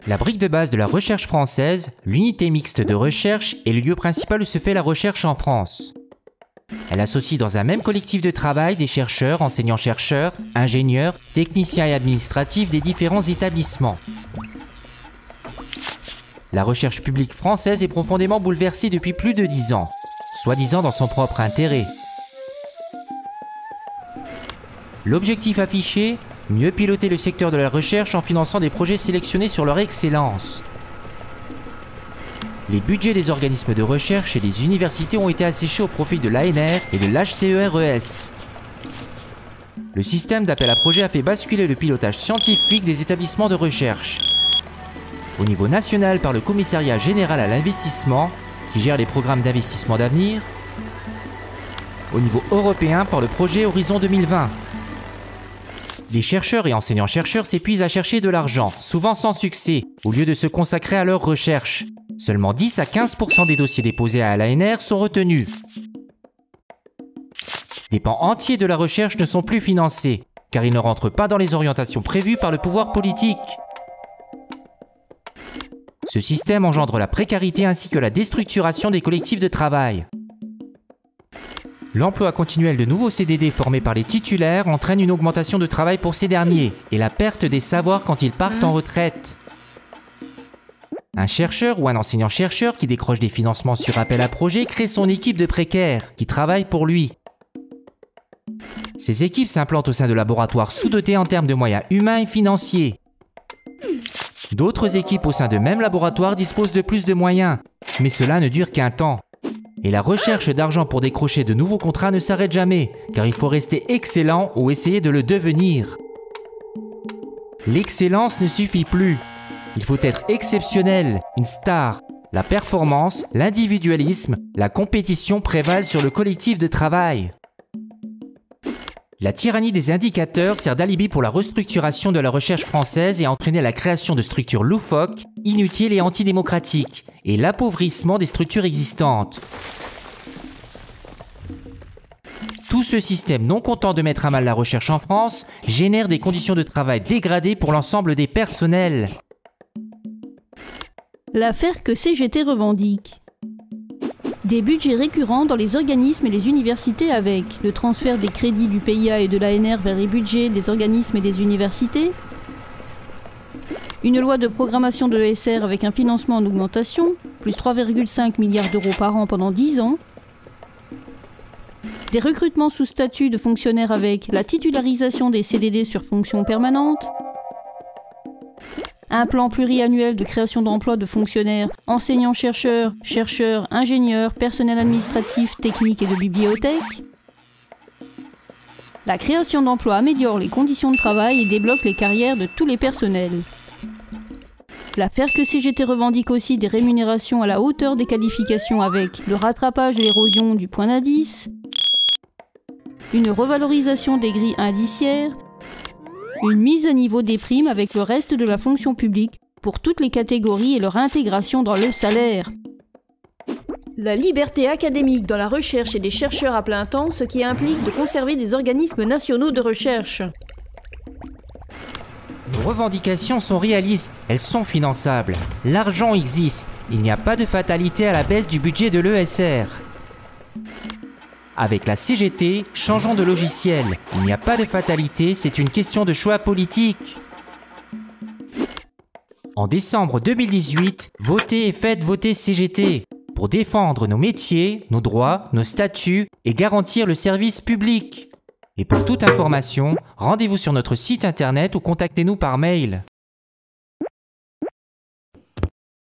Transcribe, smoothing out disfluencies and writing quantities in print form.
La brique de base de la recherche française, l'unité mixte de recherche est le lieu principal où se fait la recherche en France. Elle associe dans un même collectif de travail des chercheurs, enseignants-chercheurs, ingénieurs, techniciens et administratifs des différents établissements. La recherche publique française est profondément bouleversée depuis plus de 10 ans, soi-disant dans son propre intérêt. L'objectif affiché, mieux piloter le secteur de la recherche en finançant des projets sélectionnés sur leur excellence. Les budgets des organismes de recherche et des universités ont été asséchés au profit de l'ANR et de l'HCERES. Le système d'appel à projets a fait basculer le pilotage scientifique des établissements de recherche. Au niveau national par le Commissariat général à l'investissement, qui gère les programmes d'investissement d'avenir. Au niveau européen par le projet Horizon 2020. Les chercheurs et enseignants-chercheurs s'épuisent à chercher de l'argent, souvent sans succès, au lieu de se consacrer à leur recherche. Seulement 10 à 15% des dossiers déposés à l'ANR sont retenus. Des pans entiers de la recherche ne sont plus financés, car ils ne rentrent pas dans les orientations prévues par le pouvoir politique. Ce système engendre la précarité ainsi que la déstructuration des collectifs de travail. L'emploi continuel de nouveaux CDD formés par les titulaires entraîne une augmentation de travail pour ces derniers et la perte des savoirs quand ils partent en retraite. Un chercheur ou un enseignant-chercheur qui décroche des financements sur appel à projet crée son équipe de précaires qui travaillent pour lui. Ces équipes s'implantent au sein de laboratoires sous-dotés en termes de moyens humains et financiers. D'autres équipes au sein de même laboratoire disposent de plus de moyens, mais cela ne dure qu'un temps. Et la recherche d'argent pour décrocher de nouveaux contrats ne s'arrête jamais, car il faut rester excellent ou essayer de le devenir. L'excellence ne suffit plus. Il faut être exceptionnel, une star. La performance, l'individualisme, la compétition prévalent sur le collectif de travail. La tyrannie des indicateurs sert d'alibi pour la restructuration de la recherche française et a entraîné la création de structures loufoques, inutiles et antidémocratiques, et l'appauvrissement des structures existantes. Tout ce système, non content de mettre à mal la recherche en France, génère des conditions de travail dégradées pour l'ensemble des personnels. L'affaire que CGT revendique. Des budgets récurrents dans les organismes et les universités avec le transfert des crédits du PIA et de l'ANR vers les budgets des organismes et des universités, une loi de programmation de l'ESR avec un financement en augmentation, plus 3,5 milliards d'euros par an pendant 10 ans, des recrutements sous statut de fonctionnaires avec la titularisation des CDD sur fonction permanente, un plan pluriannuel de création d'emplois de fonctionnaires, enseignants-chercheurs, chercheurs, ingénieurs, personnel administratif, technique et de bibliothèque. La création d'emplois améliore les conditions de travail et débloque les carrières de tous les personnels. L'affaire que CGT revendique aussi des rémunérations à la hauteur des qualifications avec le rattrapage de l'érosion du point d'indice, une revalorisation des grilles indiciaires, une mise à niveau des primes avec le reste de la fonction publique pour toutes les catégories et leur intégration dans le salaire. La liberté académique dans la recherche et des chercheurs à plein temps, ce qui implique de conserver des organismes nationaux de recherche. Nos revendications sont réalistes, elles sont finançables. L'argent existe, il n'y a pas de fatalité à la baisse du budget de l'ESR. Avec la CGT, changeons de logiciel. Il n'y a pas de fatalité, c'est une question de choix politique. En décembre 2018, votez et faites voter CGT pour défendre nos métiers, nos droits, nos statuts et garantir le service public. Et pour toute information, rendez-vous sur notre site internet ou contactez-nous par mail.